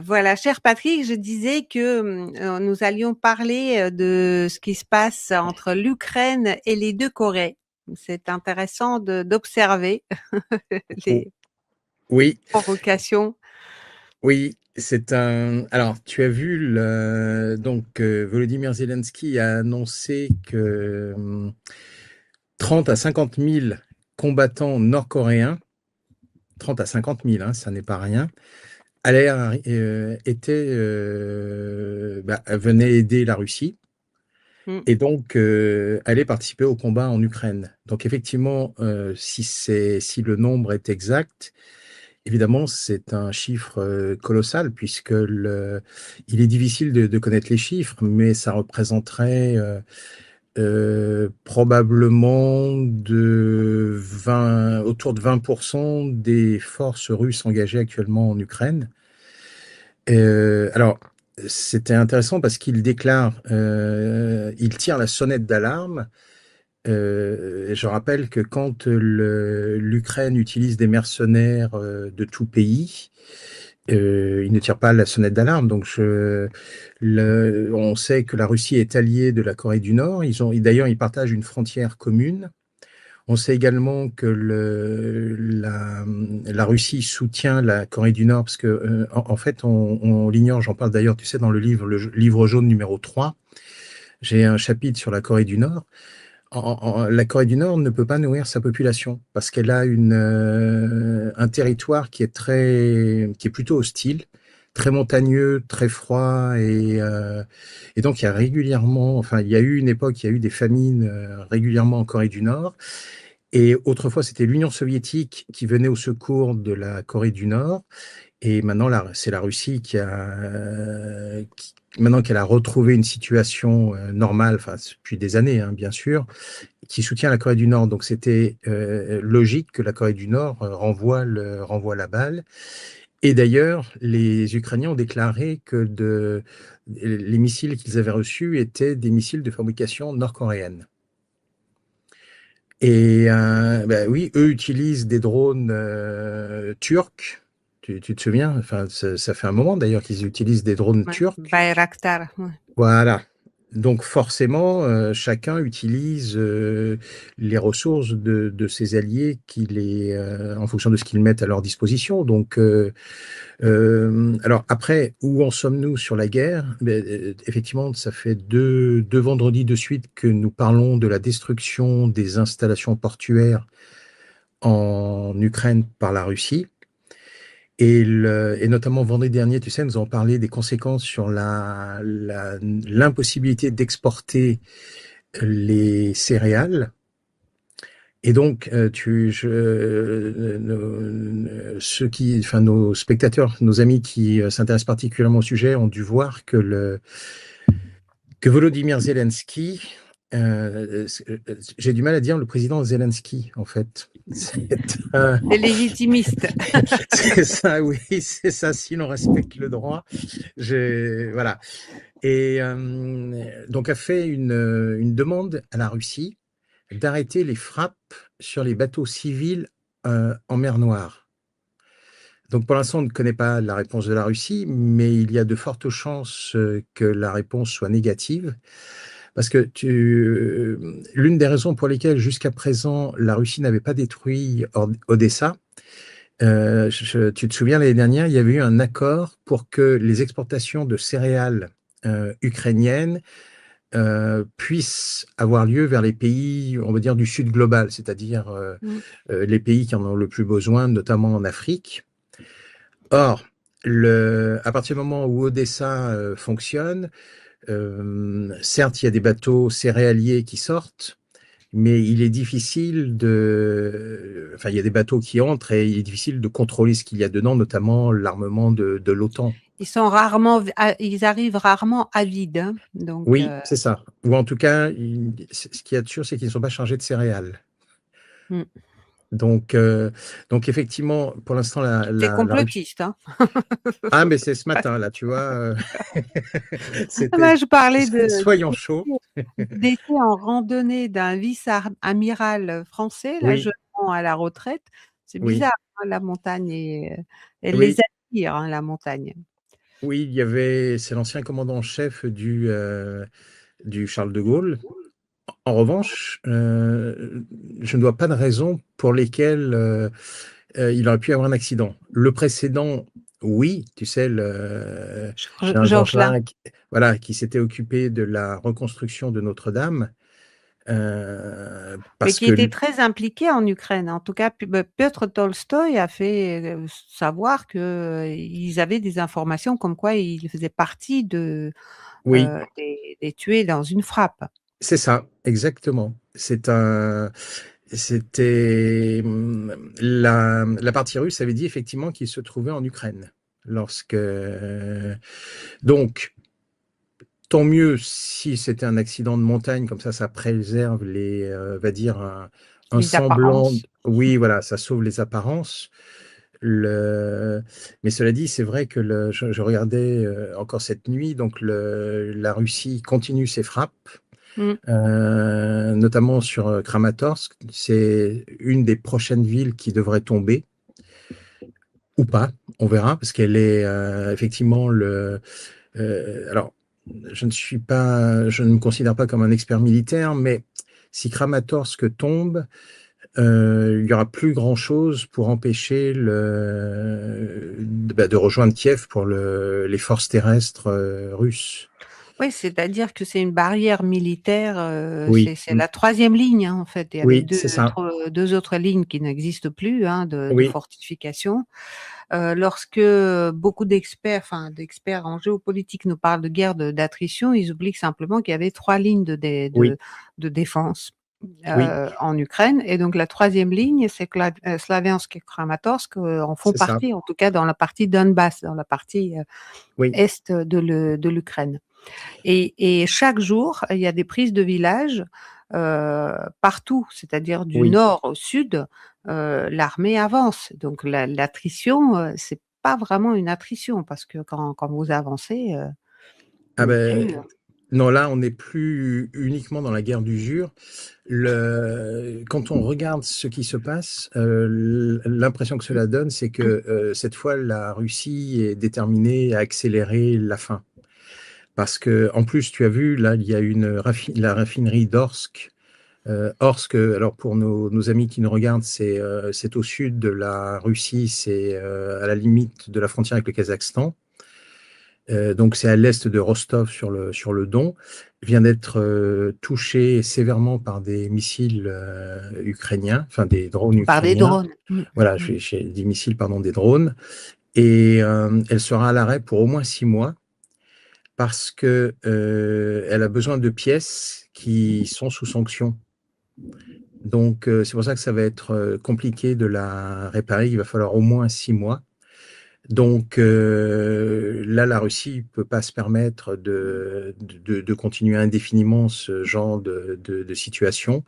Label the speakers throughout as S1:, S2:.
S1: Voilà, cher Patrick, je disais que nous allions parler de ce qui se passe entre l'Ukraine et les deux Corées. C'est intéressant d'observer
S2: O-
S1: les
S2: Oui,
S1: provocations.
S2: oui, c'est un. Alors, tu as vu donc Volodymyr Zelensky a annoncé que 30 à 50 000 combattants nord-coréens, 30 à 50 000, hein, ça n'est pas rien, venaient aider la Russie
S1: Mm.
S2: et donc allaient participer au combat en Ukraine. Donc, effectivement, si le nombre est exact, évidemment, c'est un chiffre colossal puisque il est difficile de connaître les chiffres, mais ça représenterait probablement autour de 20% des forces russes engagées actuellement en Ukraine. Alors, c'était intéressant parce il tire la sonnette d'alarme. Je rappelle que quand l'Ukraine utilise des mercenaires de tout pays, il ne tire pas la sonnette d'alarme. On sait que la Russie est alliée de la Corée du Nord. D'ailleurs, ils partagent une frontière commune. On sait également que la Russie soutient la Corée du Nord parce que, en fait, on l'ignore. J'en parle d'ailleurs, tu sais, dans le livre jaune numéro 3. J'ai un chapitre sur la Corée du Nord. La Corée du Nord ne peut pas nourrir sa population parce qu'elle a un territoire qui est plutôt hostile, très montagneux, très froid et donc il y a eu une époque, il y a eu des famines régulièrement en Corée du Nord. Et autrefois, c'était l'Union soviétique qui venait au secours de la Corée du Nord. Et maintenant, là, c'est la Russie maintenant qu'elle a retrouvé une situation normale, enfin, depuis des années, hein, bien sûr, qui soutient la Corée du Nord. Donc, c'était logique que la Corée du Nord renvoie la balle. Et d'ailleurs, les Ukrainiens ont déclaré que les missiles qu'ils avaient reçus étaient des missiles de fabrication nord-coréenne. Et bah oui, eux utilisent des drones turcs. Tu te souviens? Enfin, ça fait un moment d'ailleurs qu'ils utilisent des drones
S1: Ouais.
S2: turcs.
S1: Bayraktar. Ouais.
S2: Voilà. Donc forcément, chacun utilise les ressources de ses alliés en fonction de ce qu'ils mettent à leur disposition. Alors après, où en sommes-nous sur la guerre? Effectivement, ça fait deux vendredis de suite que nous parlons de la destruction des installations portuaires en Ukraine par la Russie. Et notamment vendredi dernier, tu sais, nous avons parlé des conséquences sur l'impossibilité d'exporter les céréales. Et donc, nos spectateurs, nos amis qui s'intéressent particulièrement au sujet ont dû voir que Volodymyr Zelensky, j'ai du mal à dire le président Zelensky, en fait.
S1: C'est légitimiste.
S2: C'est ça, oui, c'est ça, si l'on respecte le droit. Voilà. Et donc a fait une demande à la Russie d'arrêter les frappes sur les bateaux civils en mer Noire. Donc pour l'instant, on ne connaît pas la réponse de la Russie, mais il y a de fortes chances que la réponse soit négative. Parce que l'une des raisons pour lesquelles jusqu'à présent la Russie n'avait pas détruit Odessa, tu te souviens, l'année dernière, il y avait eu un accord pour que les exportations de céréales ukrainiennes puissent avoir lieu vers les pays, on va dire, du sud global, c'est-à-dire
S1: Mm.
S2: les pays qui en ont le plus besoin, notamment en Afrique. Or, à partir du moment où Odessa fonctionne, certes, il y a des bateaux céréaliers qui sortent, mais il est difficile enfin, il y a des bateaux qui entrent et il est difficile de contrôler ce qu'il y a dedans, notamment l'armement de l'OTAN.
S1: Ils arrivent rarement à vide, hein. Donc,
S2: Oui, c'est ça. Ou en tout cas, ce qu'il y a de sûr, c'est qu'ils ne sont pas chargés de céréales.
S1: mm.
S2: Donc, euh, donc effectivement, pour l'instant,
S1: C'est
S2: la Russie.
S1: complotiste, hein.
S2: Ah, mais c'est ce matin, là, tu vois.
S1: Ah
S2: C'était.
S1: bah, je parlais
S2: Soyons chauds.
S1: du décès en randonnée d'un vice-amiral français, là,
S2: Oui,
S1: jeune à la retraite. C'est
S2: oui,
S1: bizarre, hein, la montagne elle les
S2: oui.
S1: attire, hein, la montagne.
S2: Oui, c'est l'ancien commandant en chef du Charles de Gaulle. En revanche, je ne vois pas de raison pour lesquelles il aurait pu avoir un accident. Le précédent, oui, tu sais,
S1: Georges Lain.
S2: Jean voilà, qui s'était occupé de la reconstruction de Notre-Dame,
S1: Mais
S2: parce
S1: qui
S2: que
S1: était très impliqué en Ukraine. En tout cas, Piotr Tolstoï a fait savoir qu'ils avaient des informations comme quoi il faisait partie
S2: oui,
S1: des tués dans une frappe.
S2: c'est ça, exactement. C'était la partie russe avait dit effectivement qu'il se trouvait en Ukraine lorsque donc tant mieux si c'était un accident de montagne, comme ça préserve va dire un
S1: Les
S2: semblant.
S1: apparences.
S2: Oui, voilà, ça sauve les apparences. Mais cela dit, c'est vrai que je regardais encore cette nuit, donc la Russie continue ses frappes,
S1: Mm.
S2: notamment sur Kramatorsk. C'est une des prochaines villes qui devrait tomber, ou pas, on verra, parce qu'elle est effectivement alors, je ne me considère pas comme un expert militaire, mais si Kramatorsk tombe, il y aura plus grand-chose pour empêcher de rejoindre Kiev pour les forces terrestres russes.
S1: Oui, c'est-à-dire que c'est une barrière militaire,
S2: Oui,
S1: c'est la troisième ligne, hein, en fait. Il y avait
S2: oui, c'est ça.
S1: deux autres lignes qui n'existent plus, hein, de
S2: Oui,
S1: fortification. Lorsque beaucoup d'experts, enfin d'experts en géopolitique nous parlent de guerre d'attrition, ils oublient simplement qu'il y avait trois lignes
S2: oui,
S1: de défense
S2: oui,
S1: en Ukraine. Et donc la troisième ligne, c'est que Slaviansk et Kramatorsk en font
S2: c'est ça.
S1: partie, en tout cas dans la partie Donbass, dans la partie
S2: Oui,
S1: est de l'Ukraine. Et chaque jour, il y a des prises de villages partout, c'est-à-dire du
S2: oui.
S1: nord au sud, l'armée avance. Donc l'attrition, c'est pas vraiment une attrition parce que quand vous avancez,
S2: Ah
S1: on n'est plus.
S2: ben, non, là, on n'est plus uniquement dans la guerre d'usure. Quand on regarde ce qui se passe, l'impression que cela donne, c'est que cette fois, la Russie est déterminée à accélérer la fin. Parce que, en plus, tu as vu, là, il y a la raffinerie d'Orsk. Orsk, alors pour nos amis qui nous regardent, c'est au sud de la Russie, c'est à la limite de la frontière avec le Kazakhstan. Donc c'est à l'est de Rostov sur le Don, vient d'être touché sévèrement par des missiles ukrainiens, enfin des drones
S1: Par des
S2: ukrainiens.
S1: drones. Mmh.
S2: Voilà,
S1: Mmh.
S2: j'ai des missiles, pardon, des drones. Et elle sera à l'arrêt pour au moins 6 mois parce que elle a besoin de pièces qui sont sous sanction. Donc c'est pour ça que ça va être compliqué de la réparer. Il va falloir au moins 6 mois. Donc là, la Russie peut pas se permettre de continuer indéfiniment ce genre de situation.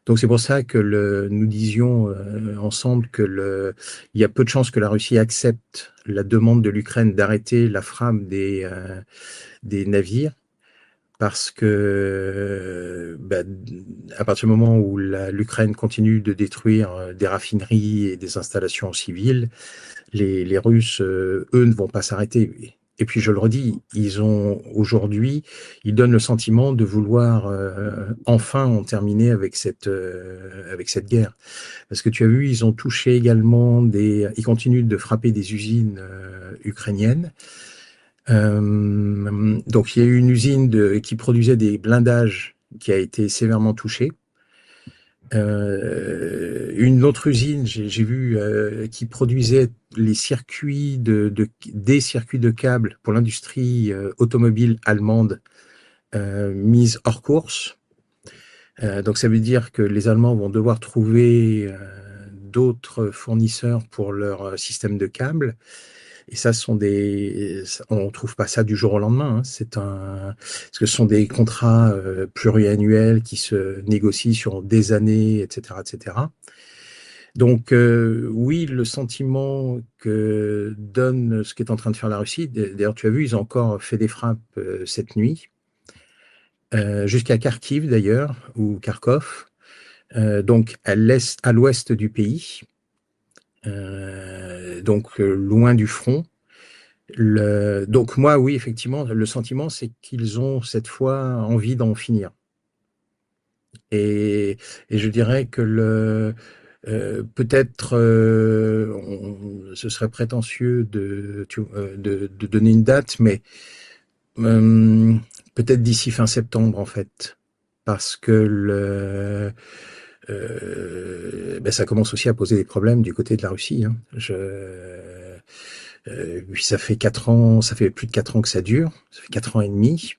S2: Donc c'est pour ça que nous disions ensemble il y a peu de chances que la Russie accepte la demande de l'Ukraine d'arrêter la frappe des navires. Parce que à partir du moment où l'Ukraine continue de détruire des raffineries et des installations civiles, les Russes, eux, ne vont pas s'arrêter. Et puis, je le redis, aujourd'hui, ils donnent le sentiment de vouloir enfin en terminer avec cette guerre. Parce que tu as vu, ils ont touché également ils continuent de frapper des usines ukrainiennes. Donc, il y a eu une usine qui produisait des blindages qui a été sévèrement touchée. Une autre usine, j'ai vu, qui produisait les circuits des circuits de câbles pour l'industrie automobile allemande, mise hors course. Donc ça veut dire que les Allemands vont devoir trouver d'autres fournisseurs pour leur système de câbles. Et ça, on trouve pas ça du jour au lendemain, hein. Parce que ce sont des contrats pluriannuels qui se négocient sur des années, etc., etc. Donc oui, le sentiment que donne ce qui est en train de faire la Russie. D'ailleurs, tu as vu, ils ont encore fait des frappes cette nuit, jusqu'à Kharkiv d'ailleurs, ou Kharkov, donc à l'ouest du pays, donc loin du front. Donc moi, oui, effectivement, le sentiment, c'est qu'ils ont cette fois envie d'en finir. Et, et je dirais que peut-être ce serait prétentieux de donner une date, mais euh, peut-être d'ici fin septembre en fait, parce que ben, ça commence aussi à poser des problèmes du côté de la Russie. Hein. Puis ça fait 4 ans, ça fait plus de 4 ans que ça dure, ça fait 4 ans et demi.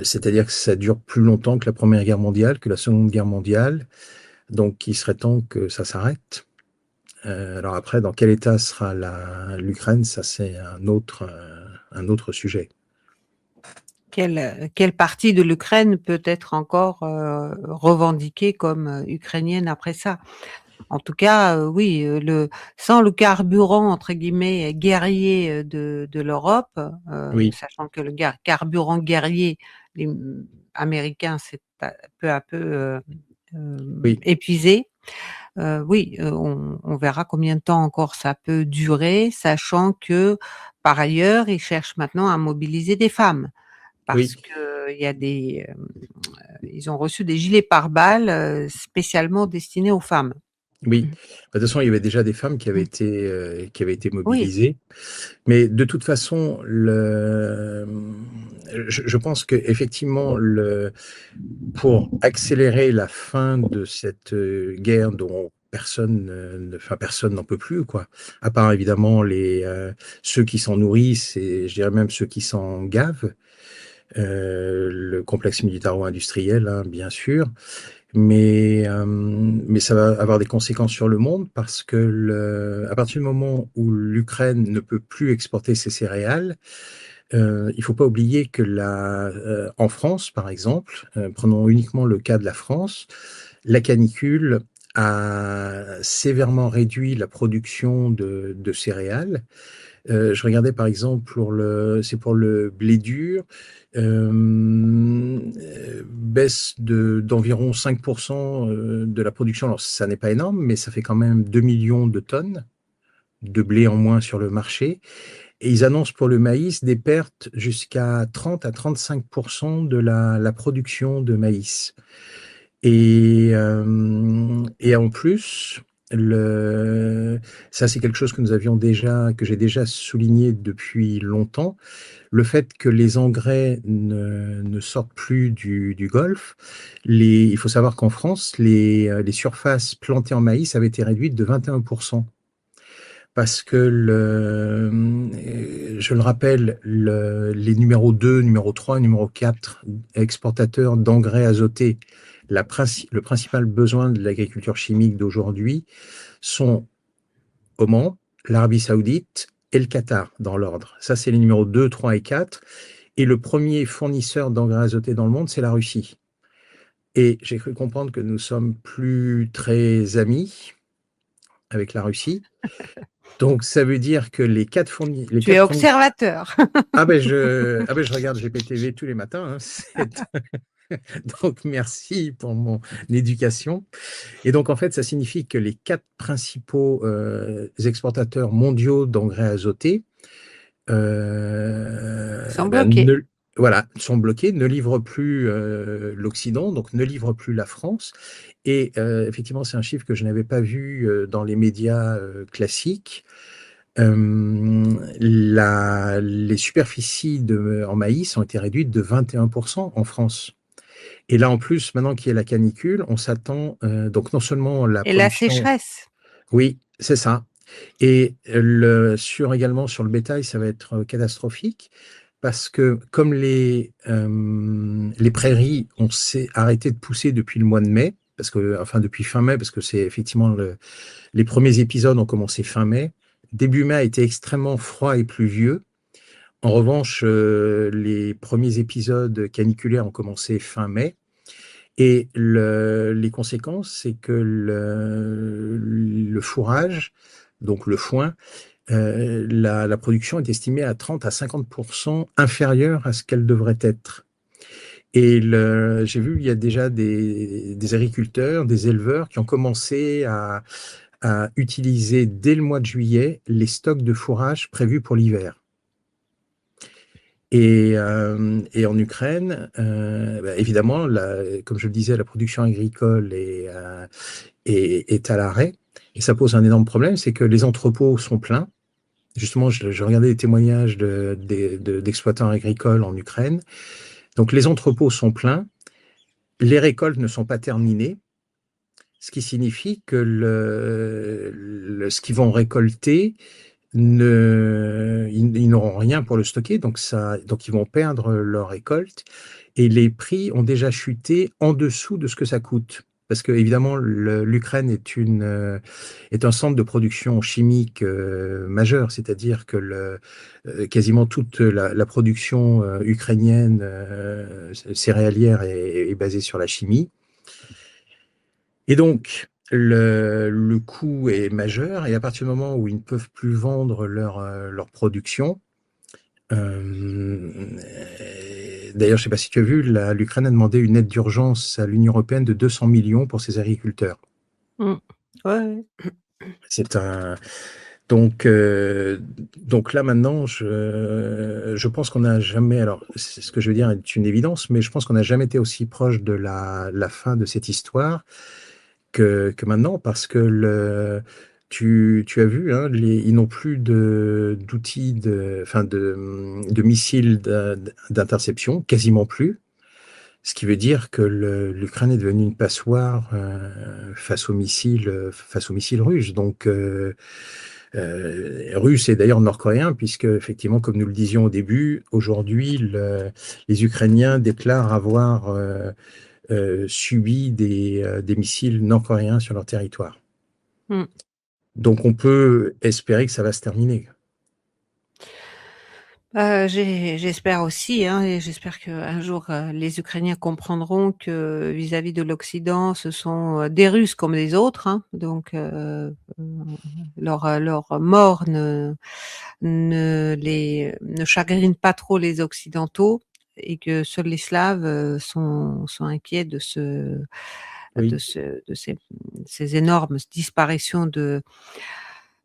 S2: C'est-à-dire que ça dure plus longtemps que la Première Guerre mondiale, que la Seconde Guerre mondiale. Donc, il serait temps que ça s'arrête. Alors après, dans quel état sera l'Ukraine, ça c'est un autre sujet.
S1: Quelle partie de l'Ukraine peut être encore revendiquée comme ukrainienne après ça? En tout cas, oui, sans le carburant entre guillemets guerrier de l'Europe,
S2: Oui,
S1: sachant que le carburant guerrier américain s'est peu à peu
S2: oui,
S1: épuisé. Oui, on verra combien de temps encore ça peut durer, sachant que par ailleurs, ils cherchent maintenant à mobiliser des femmes
S2: oui,
S1: parce que il y a ils ont reçu des gilets pare-balles spécialement destinés aux femmes.
S2: oui. De toute façon, il y avait déjà des femmes
S1: Mmh.
S2: qui avaient été
S1: Oui,
S2: mobilisées. Mais de toute façon, je pense que effectivement, pour accélérer la fin de cette guerre dont personne n'en peut plus, quoi. À part évidemment ceux qui s'en nourrissent et je dirais même ceux qui s'en gavent. Le complexe militaro-industriel, hein, bien sûr, mais ça va avoir des conséquences sur le monde parce que à partir du moment où l'Ukraine ne peut plus exporter ses céréales, il faut pas oublier que en France, par exemple, prenons uniquement le cas de la France, la canicule a sévèrement réduit la production de céréales. Je regardais par exemple c'est pour le blé dur, baisse d'environ 5% de la production. Alors ça n'est pas énorme, mais ça fait quand même 2 millions de tonnes de blé en moins sur le marché. Et ils annoncent pour le maïs des pertes jusqu'à 30 à 35% de la production de maïs. Et en plus, ça c'est quelque chose que j'ai déjà souligné depuis longtemps, le fait que les engrais ne sortent plus du Golfe. Il faut savoir qu'en France, les surfaces plantées en maïs avaient été réduites de 21%. Parce que je le rappelle, les numéros 2, numéro 3, numéro 4 exportateurs d'engrais azotés, le principal besoin de l'agriculture chimique d'aujourd'hui sont Oman, l'Arabie Saoudite et le Qatar, dans l'ordre. Ça, c'est les numéros 2, 3 et 4. Et le premier fournisseur d'engrais azotés dans le monde, c'est la Russie. Et j'ai cru comprendre que nous sommes plus très amis avec la Russie. Donc, ça veut dire que les
S1: tu es
S2: quatre premiers.
S1: observateur.
S2: Je regarde GPTV tous les matins. Hein. Donc, merci pour mon éducation. Et donc, en fait, ça signifie que les 4 principaux exportateurs mondiaux d'engrais azotés
S1: Ils sont
S2: ben,
S1: bloqués.
S2: voilà, sont bloqués, ne livrent plus l'Occident, donc ne livrent plus la France. Et effectivement, c'est un chiffre que je n'avais pas vu dans les médias classiques. Les superficies en maïs ont été réduites de 21% en France. Et là, en plus, maintenant qu'il y a la canicule, on s'attend, donc non seulement la
S1: Et la
S2: production,
S1: sécheresse.
S2: oui, c'est ça. Et également sur le bétail, ça va être catastrophique parce que comme les prairies ont arrêté de pousser depuis le mois de mai, enfin depuis fin mai, parce que c'est effectivement les premiers épisodes ont commencé fin mai. Début mai a été extrêmement froid et pluvieux. En revanche, les premiers épisodes caniculaires ont commencé fin mai. Et les conséquences, c'est que le fourrage, donc le foin, la production est estimée à 30 à 50% inférieure à ce qu'elle devrait être. Et j'ai vu, il y a déjà des agriculteurs, des éleveurs qui ont commencé à utiliser dès le mois de juillet les stocks de fourrage prévus pour l'hiver. Et en Ukraine, bah, évidemment, comme je le disais, la production agricole est à l'arrêt. Et ça pose un énorme problème, c'est que les entrepôts sont pleins. Justement, je regardais les témoignages d'exploitants agricoles en Ukraine. Donc, les entrepôts sont pleins, les récoltes ne sont pas terminées, ce qui signifie que ce qu'ils vont récolter, ils n'auront rien pour le stocker, donc ils vont perdre leur récolte. Et les prix ont déjà chuté en dessous de ce que ça coûte. Parce que évidemment, l'Ukraine est un centre de production chimique majeur, c'est-à-dire que quasiment toute la production ukrainienne céréalière est basée sur la chimie. Et donc, le coût est majeur, et à partir du moment où ils ne peuvent plus vendre leur production, d'ailleurs, je ne sais pas si tu as vu, l'Ukraine a demandé une aide d'urgence à l'Union européenne de 200 millions pour ses agriculteurs.
S1: Mmh. Ouais, ouais.
S2: C'est un... Donc là maintenant, je pense qu'on n'a jamais, alors ce que je veux dire est une évidence, mais je pense qu'on n'a jamais été aussi proche de la fin de cette histoire que maintenant, parce que tu as vu, hein, ils n'ont plus d'outils, enfin de missiles d'interception, quasiment plus. Ce qui veut dire que l'Ukraine est devenue une passoire face aux missiles russes. Donc, russes et d'ailleurs nord-coréens, puisque effectivement, comme nous le disions au début, aujourd'hui, les Ukrainiens déclarent avoir subi des missiles nord-coréens sur leur territoire.
S1: Mmh.
S2: Donc, on peut espérer que ça va se terminer.
S1: J'espère aussi, hein, et j'espère qu'un jour, les Ukrainiens comprendront que vis-à-vis de l'Occident, ce sont, des Russes comme les autres, hein, donc leur mort ne chagrine pas trop les Occidentaux, et que seuls les Slaves, sont inquiets
S2: Oui,
S1: de ces énormes disparitions de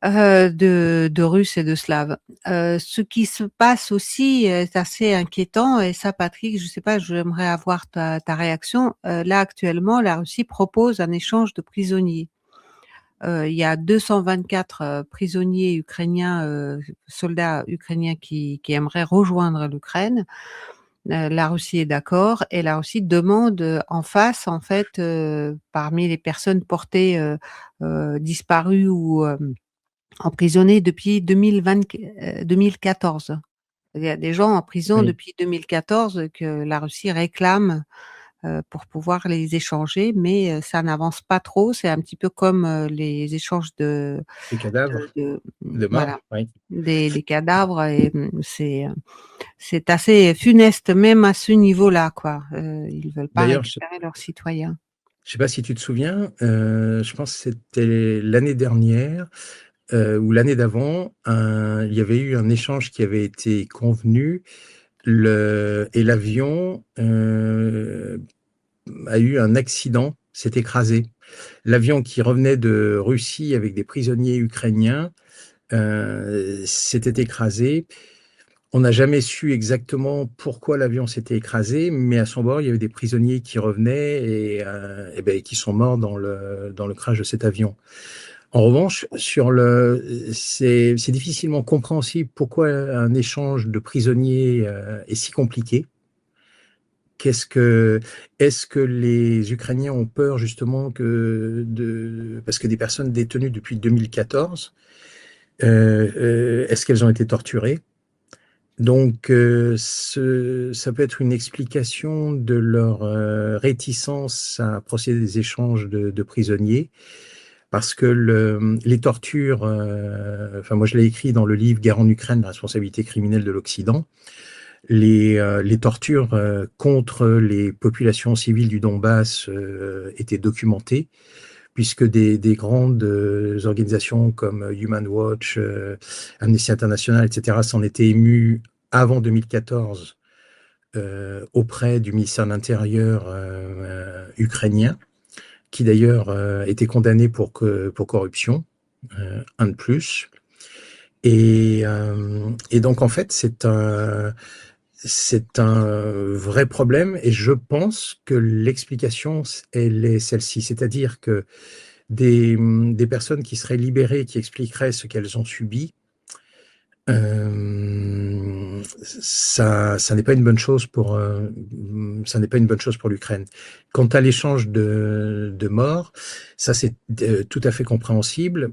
S1: Russes et de Slaves. Ce qui se passe aussi est assez inquiétant, et ça, Patrick, je sais pas, j'aimerais avoir ta réaction. Là, actuellement, la Russie propose un échange de prisonniers. Il y a 224 prisonniers ukrainiens, soldats ukrainiens qui aimeraient rejoindre l'Ukraine. La Russie est d'accord, et la Russie demande, en face, en fait, parmi les personnes portées, disparues ou emprisonnés depuis 2014. Il y a des gens en prison
S2: oui,
S1: depuis 2014 que la Russie réclame, pour pouvoir les échanger, mais ça n'avance pas trop. C'est un petit peu comme, les échanges
S2: des cadavres de
S1: voilà,
S2: morts, oui.
S1: des cadavres, et c'est assez funeste même à ce niveau-là, quoi. Ils veulent pas
S2: D'ailleurs,
S1: récupérer leurs citoyens.
S2: je sais pas si tu te souviens, je pense que c'était l'année dernière, ou l'année d'avant, il y avait eu un échange qui avait été convenu, et l'avion a eu un accident, s'est écrasé. L'avion qui revenait de Russie avec des prisonniers ukrainiens s'était écrasé. On n'a jamais su exactement pourquoi l'avion s'était écrasé, mais à son bord, il y avait des prisonniers qui revenaient et ben, qui sont morts dans le crash de cet avion. En revanche, c'est difficilement compréhensible pourquoi un échange de prisonniers est si compliqué. Est-ce que les Ukrainiens ont peur justement parce que des personnes détenues depuis 2014, est-ce qu'elles ont été torturées? Donc, ça peut être une explication de leur réticence à procéder à des échanges de prisonniers, parce que les tortures, enfin moi je l'ai écrit dans le livre Guerre en Ukraine, la responsabilité criminelle de l'Occident, les tortures contre les populations civiles du Donbass étaient documentées, puisque des grandes organisations comme Human Watch, Amnesty International, etc., s'en étaient émues avant 2014 auprès du ministère de l'Intérieur ukrainien, qui d'ailleurs était condamné pour corruption, un de plus. Et donc en fait, c'est un vrai problème, et je pense que l'explication, elle est celle-ci, c'est-à-dire que des personnes qui seraient libérées, qui expliqueraient ce qu'elles ont subi, ça n'est pas une bonne chose pour ça n'est pas une bonne chose pour l'Ukraine. Quant à l'échange de morts, ça c'est tout à fait compréhensible.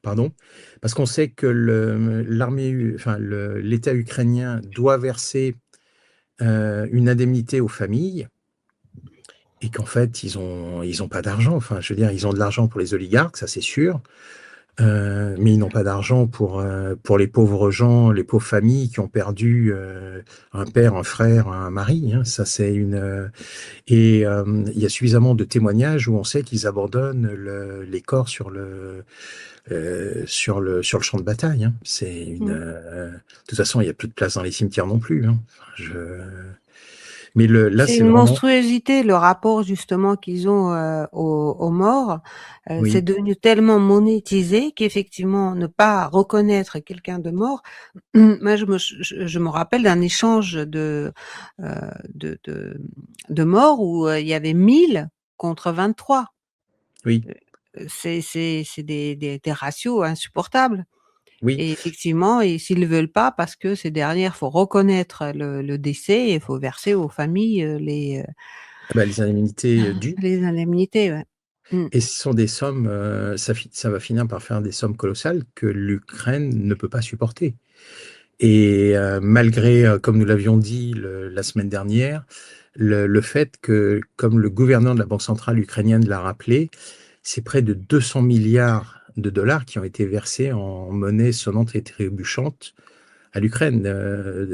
S2: Pardon, parce qu'on sait que l'État ukrainien doit verser une indemnité aux familles, et qu'en fait ils ont pas d'argent. Enfin, je veux dire, ils ont de l'argent pour les oligarques, ça c'est sûr. Mais ils n'ont pas d'argent pour les pauvres gens, les pauvres familles qui ont perdu un père, un frère, un mari. Hein. Ça, c'est il y a suffisamment de témoignages où on sait qu'ils abandonnent les corps sur le champ de bataille. Hein.
S1: Mmh.
S2: De toute façon, il n'y a plus de place dans les cimetières non plus. Hein. Mais là,
S1: C'est
S2: c'est
S1: une
S2: vraiment.
S1: monstruosité, le rapport justement qu'ils ont, aux morts. C'est
S2: Oui,
S1: devenu tellement monétisé qu'effectivement ne pas reconnaître quelqu'un de mort. Moi je me rappelle d'un échange heu, de morts où, il y avait 1000 contre 23.
S2: oui,
S1: C'est des ratios insupportables.
S2: oui.
S1: Et effectivement, et s'ils ne veulent pas, parce que ces dernières, faut reconnaître le décès et il faut verser aux familles,
S2: Ah bah, les indemnités dues.
S1: les indemnités, ouais. Mmh.
S2: Et ce sont des sommes, ça va finir par faire des sommes colossales que l'Ukraine ne peut pas supporter. Et malgré, comme nous l'avions dit la semaine dernière, le fait que, comme le gouverneur de la Banque centrale ukrainienne l'a rappelé, c'est près de 200 milliards de dollars qui ont été versés en monnaie sonnante et trébuchante à l'Ukraine.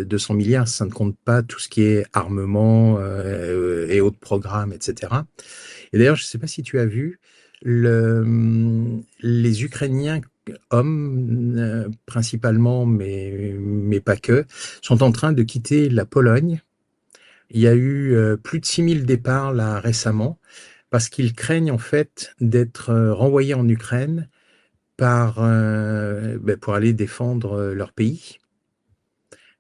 S2: 200 milliards, ça ne compte pas tout ce qui est armement et autres programmes, etc. Et d'ailleurs, je ne sais pas si tu as vu, les Ukrainiens, hommes principalement, mais pas que, sont en train de quitter la Pologne. Il y a eu plus de 6000 départs là récemment, parce qu'ils craignent en fait d'être renvoyés en Ukraine pour aller défendre leur pays.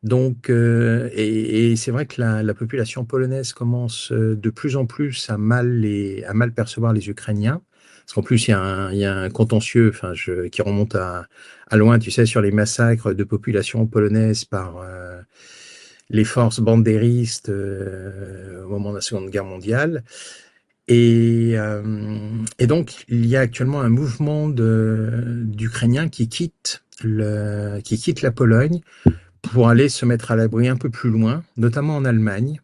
S2: Donc, et c'est vrai que la population polonaise commence de plus en plus à mal percevoir les Ukrainiens. Parce qu'en plus, il y a un contentieux, enfin, qui remonte à loin, tu sais, sur les massacres de population polonaise par les forces bandéristes au moment de la Seconde Guerre mondiale. Et donc, il y a actuellement un mouvement d'Ukrainiens qui quittent la Pologne pour aller se mettre à l'abri un peu plus loin, notamment en Allemagne.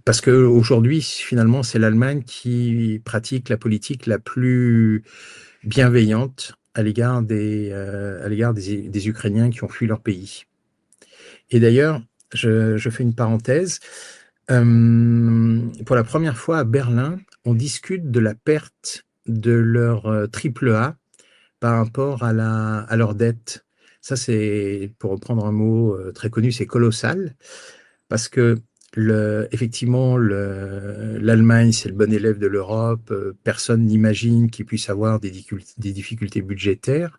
S2: Parce qu'aujourd'hui, finalement, c'est l'Allemagne qui pratique la politique la plus bienveillante à l'égard des Ukrainiens qui ont fui leur pays. Et d'ailleurs, je fais une parenthèse. Pour la première fois à Berlin, on discute de la perte de leur triple A par rapport à leur dette. Ça, c'est, pour reprendre un mot très connu, c'est colossal, parce que effectivement, l'Allemagne, c'est le bon élève de l'Europe. Personne n'imagine qu'il puisse avoir des difficultés budgétaires.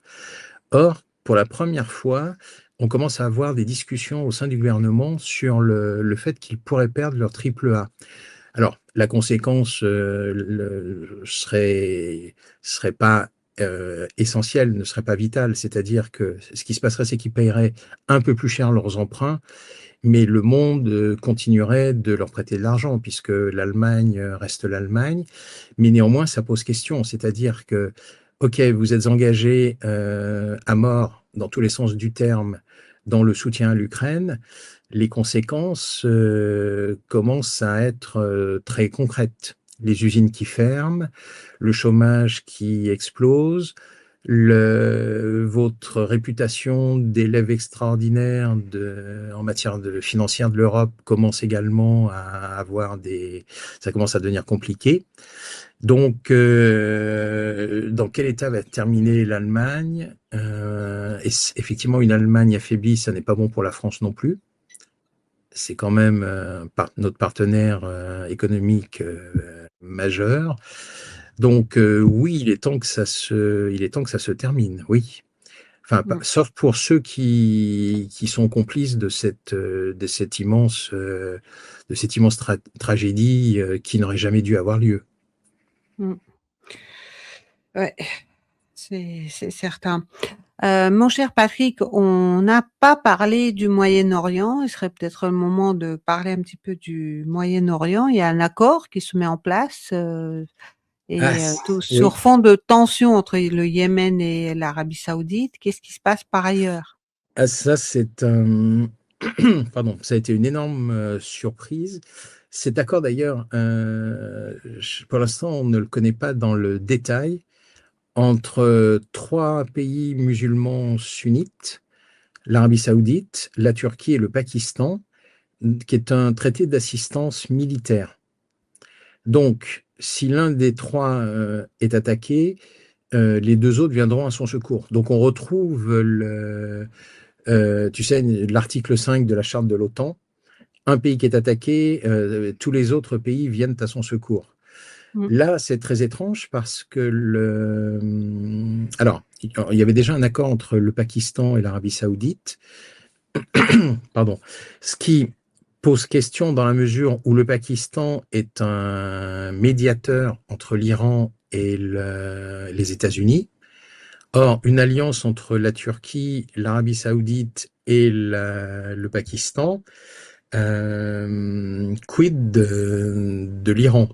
S2: Or, pour la première fois, on commence à avoir des discussions au sein du gouvernement sur le fait qu'ils pourraient perdre leur triple A. Alors, la conséquence serait pas essentielle, ne serait pas vitale. C'est-à-dire que ce qui se passerait, c'est qu'ils paieraient un peu plus cher leurs emprunts, mais le monde continuerait de leur prêter de l'argent, puisque l'Allemagne reste l'Allemagne. Mais néanmoins, ça pose question. C'est-à-dire que, OK, vous êtes engagé à mort, dans tous les sens du terme, dans le soutien à l'Ukraine. Les conséquences commencent à être très concrètes. Les usines qui ferment, le chômage qui explose, votre réputation d'élève extraordinaire en matière financière de l'Europe commence également à avoir ça commence à devenir compliqué. Donc, dans quel état va terminer l'Allemagne effectivement, une Allemagne affaiblie, ça n'est pas bon pour la France non plus. c'est quand même notre partenaire économique majeur. Donc oui, il est temps que ça se termine, oui. Enfin,
S1: Mmh.
S2: sauf pour ceux qui sont complices de cette immense tragédie qui n'aurait jamais dû avoir lieu.
S1: Mmh. Ouais, c'est certain. Mon cher Patrick, on n'a pas parlé du Moyen-Orient. Il serait peut-être le moment de parler un petit peu du Moyen-Orient. Il y a un accord qui se met en place,
S2: Ah,
S1: et tout
S2: oui.
S1: sur fond de tension entre le Yémen et l'Arabie Saoudite. Qu'est-ce qui se passe par ailleurs?
S2: Ah, ça, c'est un... Pardon, ça a été une énorme surprise. Cet accord, d'ailleurs, pour l'instant, on ne le connaît pas dans le détail, entre trois pays musulmans sunnites, l'Arabie Saoudite, la Turquie et le Pakistan, qui est un traité d'assistance militaire. Donc, si l'un des trois est attaqué, les deux autres viendront à son secours. Donc, on retrouve tu sais, l'article 5 de la charte de l'OTAN. Un pays qui est attaqué, tous les autres pays viennent à son secours.
S1: Mmh.
S2: Là, c'est très étrange parce que alors, il y avait déjà un accord entre le Pakistan et l'Arabie Saoudite, pardon, ce qui pose question dans la mesure où le Pakistan est un médiateur entre l'Iran et les États-Unis. Or, une alliance entre la Turquie, l'Arabie Saoudite et le Pakistan, quid de l'Iran?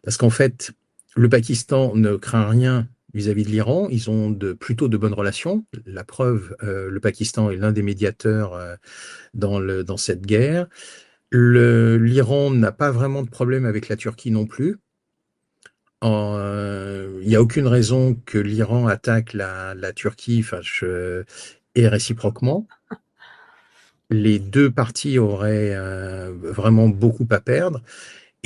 S2: Parce qu'en fait, le Pakistan ne craint rien vis-à-vis de l'Iran. Ils ont plutôt de bonnes relations. La preuve, le Pakistan est l'un des médiateurs dans cette guerre. L'Iran n'a pas vraiment de problème avec la Turquie non plus. Il n'y a aucune raison que l'Iran attaque la Turquie, et réciproquement. Les deux parties auraient vraiment beaucoup à perdre.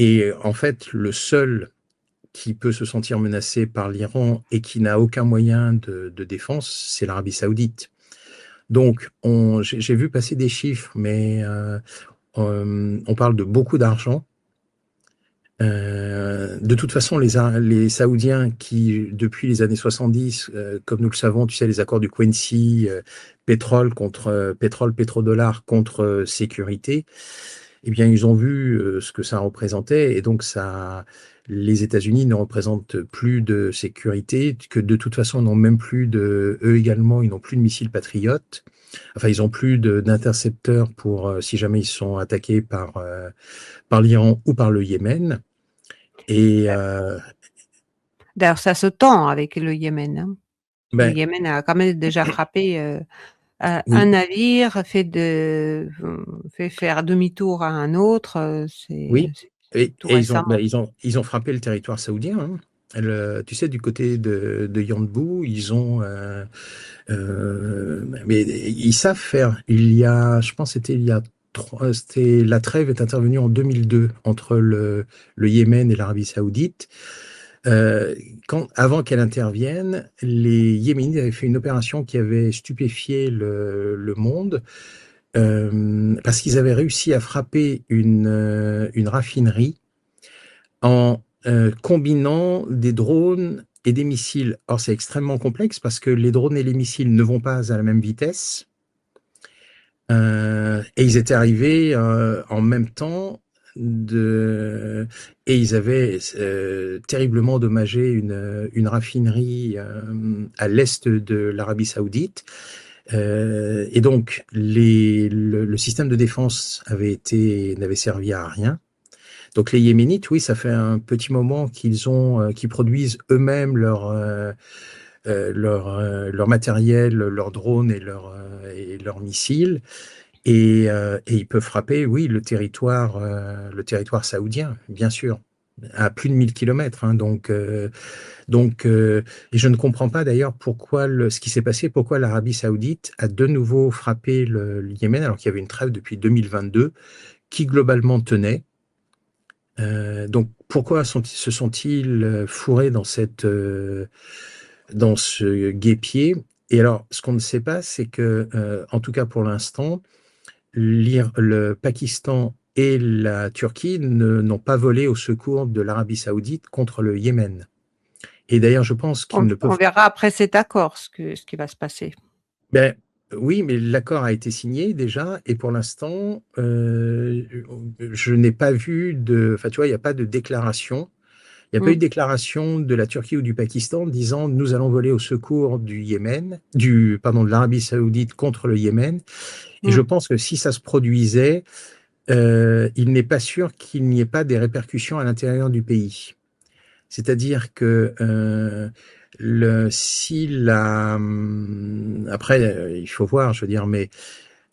S2: Et en fait, le seul qui peut se sentir menacé par l'Iran et qui n'a aucun moyen de défense, c'est l'Arabie Saoudite. Donc, j'ai vu passer des chiffres, mais on parle de beaucoup d'argent. De toute façon, les Saoudiens qui, depuis les années 70, comme nous le savons, tu sais, les accords du Quincy, pétrole, pétrodollar contre sécurité, eh bien, ils ont vu ce que ça représentait et donc les États-Unis ne représentent plus de sécurité, que de toute façon, ils n'ont même plus eux également, ils n'ont plus de missiles patriotes. Enfin, ils n'ont plus d'intercepteurs pour si jamais ils sont attaqués par l'Iran ou par le Yémen. Et
S1: D'ailleurs, ça se tend avec le Yémen, hein. Le
S2: ben
S1: Yémen a quand même déjà frappé, un
S2: oui,
S1: navire, fait faire demi-tour à un autre,
S2: oui,
S1: c'est tout
S2: et
S1: récemment.
S2: ils ont frappé le territoire saoudien. Hein. Tu sais, du côté de Yanbu, mais ils savent faire. Je pense, que c'était il y a la trêve est intervenue en 2002 entre le Yémen et l'Arabie Saoudite. Euh, Avant qu'elle intervienne, les Yéménites avaient fait une opération qui avait stupéfié le monde parce qu'ils avaient réussi à frapper une raffinerie en combinant des drones et des missiles. Or, c'est extrêmement complexe parce que les drones et les missiles ne vont pas à la même vitesse. Et ils étaient arrivés en même temps et ils avaient terriblement endommagé une raffinerie à l'est de l'Arabie Saoudite. Et donc, le système de défense n'avait servi à rien. Donc, les Yéménites, oui, ça fait un petit moment qu'ils produisent eux-mêmes leur matériel, leurs drones et leurs missiles. Et ils peuvent frapper, oui, le territoire saoudien, bien sûr, à plus de 1000 kilomètres. Hein, et je ne comprends pas d'ailleurs ce qui s'est passé, pourquoi l'Arabie Saoudite a de nouveau frappé le Yémen, alors qu'il y avait une trêve depuis 2022 qui globalement tenait. Donc pourquoi se sont-ils fourrés dans ce guêpier? Et alors, ce qu'on ne sait pas, c'est que, en tout cas pour l'instant, le Pakistan et la Turquie n'ont pas volé au secours de l'Arabie Saoudite contre le Yémen. Et d'ailleurs, je pense qu'ils ne
S1: On
S2: peuvent.
S1: verra après cet accord ce qui va se passer.
S2: Ben, oui, mais l'accord a été signé déjà, et pour l'instant, je n'ai pas vu de. Enfin, tu vois, il n'y a pas de déclaration. Il n'y a pas eu
S1: Mm,
S2: de déclaration de la Turquie ou du Pakistan disant nous allons voler au secours du Yémen, pardon, de l'Arabie Saoudite contre le Yémen. Et je
S1: mm,
S2: pense que si ça se produisait, il n'est pas sûr qu'il n'y ait pas des répercussions à l'intérieur du pays. C'est-à-dire que si après, il faut voir, je veux dire, mais